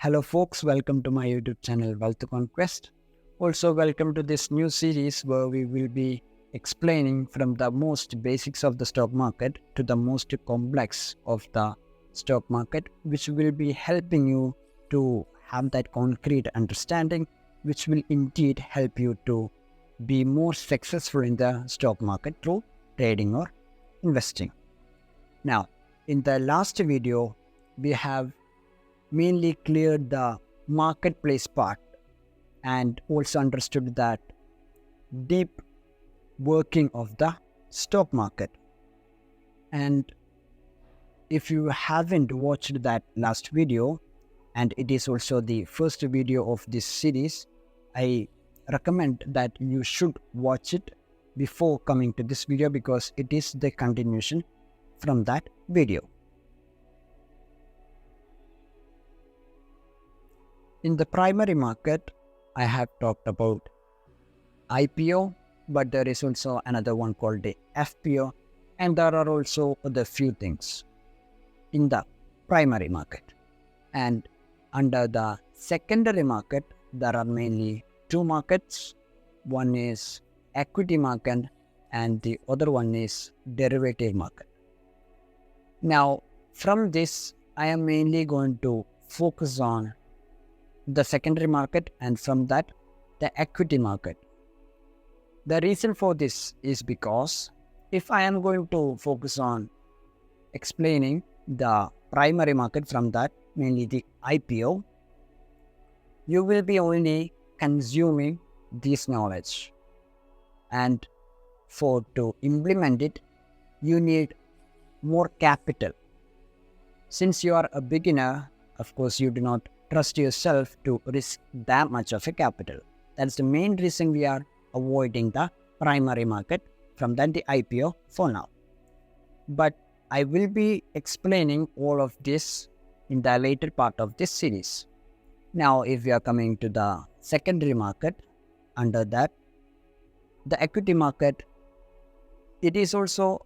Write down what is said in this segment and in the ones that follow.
Hello folks, welcome to my YouTube channel Wealth Conquest. Also welcome to this new series where we will be explaining from the most basics of the stock market to the most complex of the stock market, which will be helping you to have that concrete understanding, which will indeed help you to be more successful in the stock market through trading or investing. Now, in the last video, we have mainly cleared the marketplace part and also understood that deep working of the stock market. And if you haven't watched that last video, and it is also the first video of this series, I recommend that you should watch it before coming to this video because it is the continuation from that video. In the primary market, I have talked about IPO, but there is also another one called the FPO, and there are also other few things in the primary market. And under the secondary market, there are mainly two markets. One is equity market and the other one is derivative market. Now, from this, I am mainly going to focus on the secondary market and from that the equity market. The reason for this is because if I am going to focus on explaining the primary market from that, mainly the IPO, you will be only consuming this knowledge, and to implement it you need more capital. Since you are a beginner, of course you do not trust yourself to risk that much of a capital. That's the main reason we are avoiding the primary market from that the IPO for now. But I will be explaining all of this in the later part of this series. Now, if we are coming to the secondary market, under that, the equity market, it is also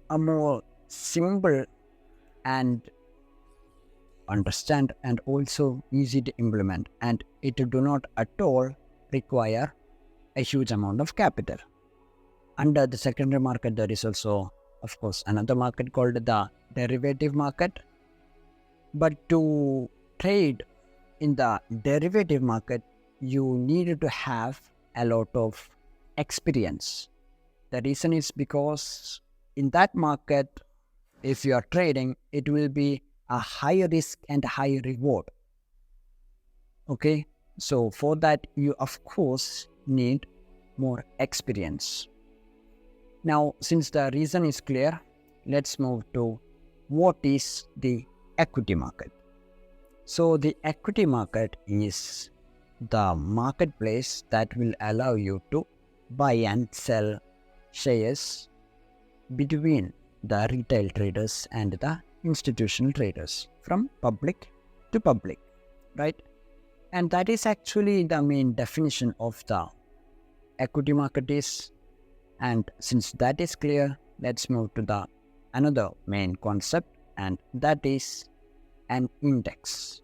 a more simple and understand and also easy to implement, and it do not at all require a huge amount of capital. Under the secondary market, there is also, of course, another market called the derivative market. But to trade in the derivative market, you need to have a lot of experience. The reason is because in that market, if you are trading, it will be a high risk and high reward. Okay, so for that you of course need more experience. Now, since the reason is clear, let's move to what is the equity market. So the equity market is the marketplace that will allow you to buy and sell shares between the retail traders and the institutional traders, from public to public, right? And that is actually the main definition of the equity market is. And since that is clear, let's move to the another main concept, and that is an index.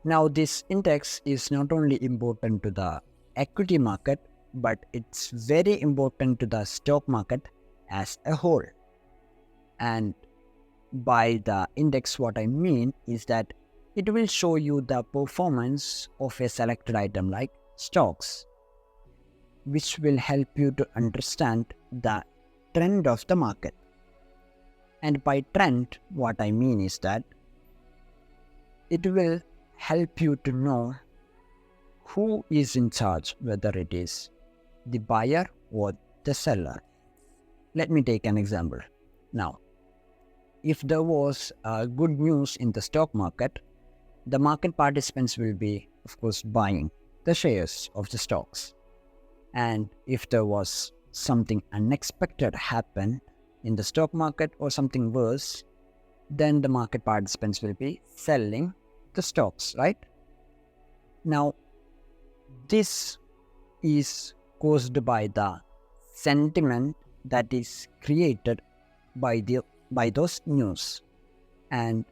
Now, this index is not only important to the equity market, but it's very important to the stock market as a whole. And by the index, what I mean is that it will show you the performance of a selected item like stocks, which will help you to understand the trend of the market. And by trend, what I mean is that it will help you to know who is in charge, whether it is the buyer or the seller. Let me take an example. Now, if there was good news in the stock market, the market participants will be, of course, buying the shares of the stocks. And if there was something unexpected happen in the stock market or something worse, then the market participants will be selling the stocks, right? Now, this is caused by the sentiment that is created by those news, and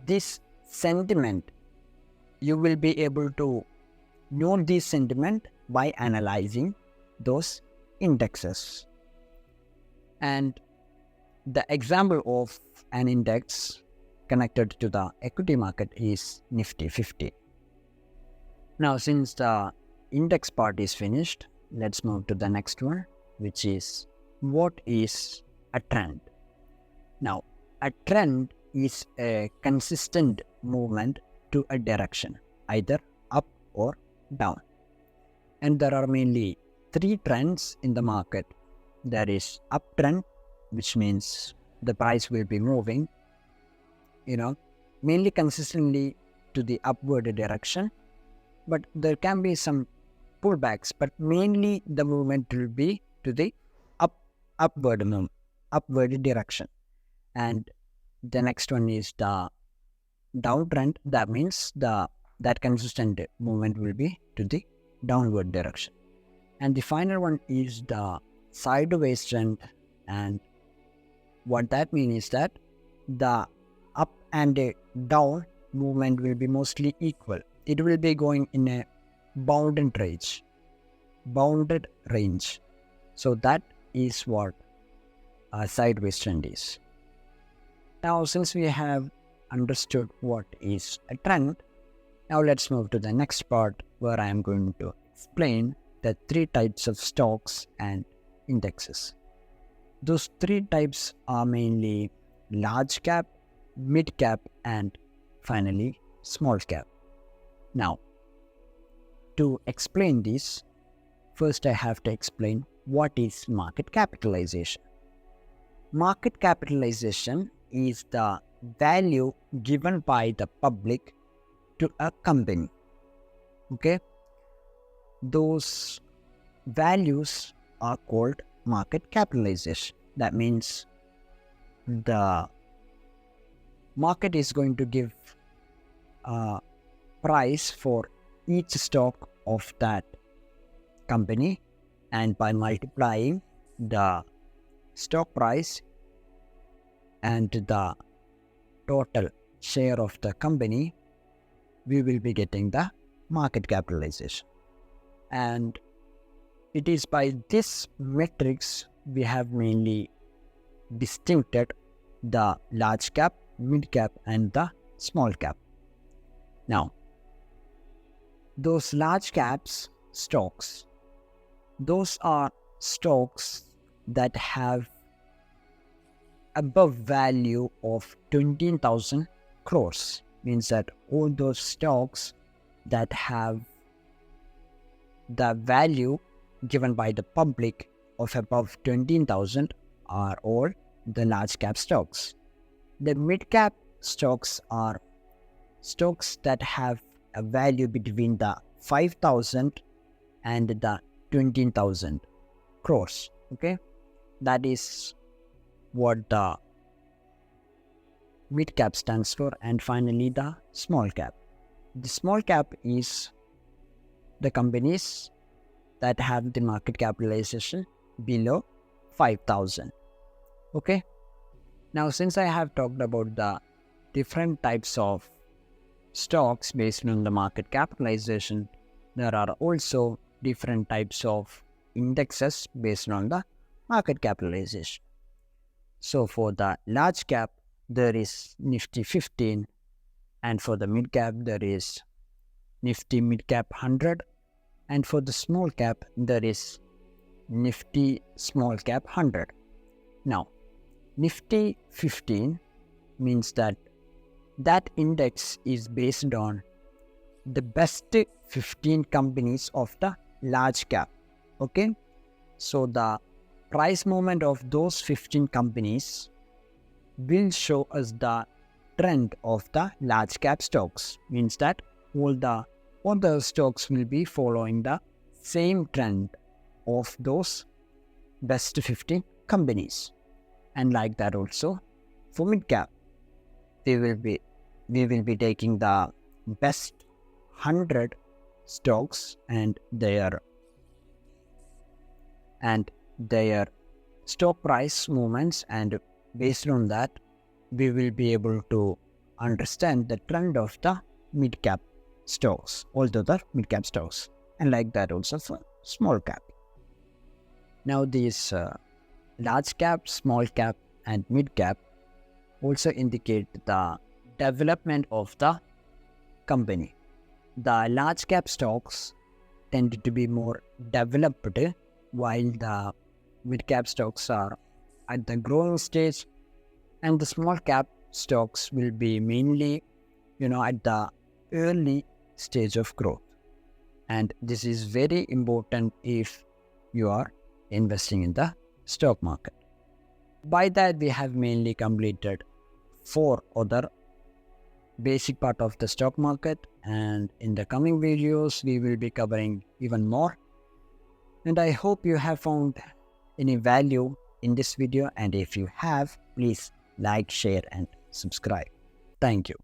this sentiment, you will be able to know this sentiment by analyzing those indexes. And the example of an index connected to the equity market is Nifty 50. Now, since the index part is finished, let's move to the next one, which is what is a trend? Now, a trend is a consistent movement to a direction, either up or down. And there are mainly three trends in the market. There is uptrend, which means the price will be moving, mainly consistently to the upward direction. But there can be some pullbacks, but mainly the movement will be to the upward direction. And the next one is the downtrend. That means that consistent movement will be to the downward direction. And the final one is the sideways trend. And what that means is that the up and down movement will be mostly equal. It will be going in a bounded range. So that is what a sideways trend is. Now, since we have understood what is a trend, now let's move to the next part where I am going to explain the three types of stocks and indexes. Those three types are mainly large cap, mid cap, and finally small cap. Now, to explain this, first I have to explain what is market capitalization. Market capitalization is the value given by the public to a company. Okay? Those values are called market capitalization. That means the market is going to give a price for each stock of that company, and by multiplying the stock price and the total share of the company, we will be getting the market capitalization. And it is by this metrics we have mainly distincted the large cap, mid cap, and the small cap. Now, those large caps stocks, those are stocks that have above value of 20,000 crores. Means that all those stocks that have the value given by the public of above 20,000 are all the large cap stocks. The mid cap stocks are stocks that have a value between the 5,000 and the 20,000 crores. Okay, that is what the mid cap stands for. And finally the small cap. The small cap is the companies that have the market capitalization below 5,000. Okay, now since I have talked about the different types of stocks based on the market capitalization, there are also different types of indexes based on the market capitalization. So for the large cap, there is Nifty 15, and for the mid cap, there is Nifty Mid Cap 100, and for the small cap, there is Nifty Small Cap 100. Now, Nifty 15 means that index is based on the best 15 companies of the large cap. Okay, so the price movement of those 15 companies will show us the trend of the large cap stocks. Means that all the other stocks will be following the same trend of those best 15 companies. And like that also for mid cap, we will be taking the best 100 stocks and their stock price movements, and based on that we will be able to understand the trend of the mid-cap stocks, all the other mid-cap stocks, and like that also for small cap. Now these large cap, small cap, and mid cap also indicate the development of the company. The large cap stocks tend to be more developed, while the mid cap stocks are at the growing stage, and the small cap stocks will be mainly, at the early stage of growth. And this is very important if you are investing in the stock market. By that, we have mainly completed 4 other basic part of the stock market, and in the coming videos we will be covering even more. And I hope you have found any value in this video, and if you have, please like, share and subscribe. Thank you.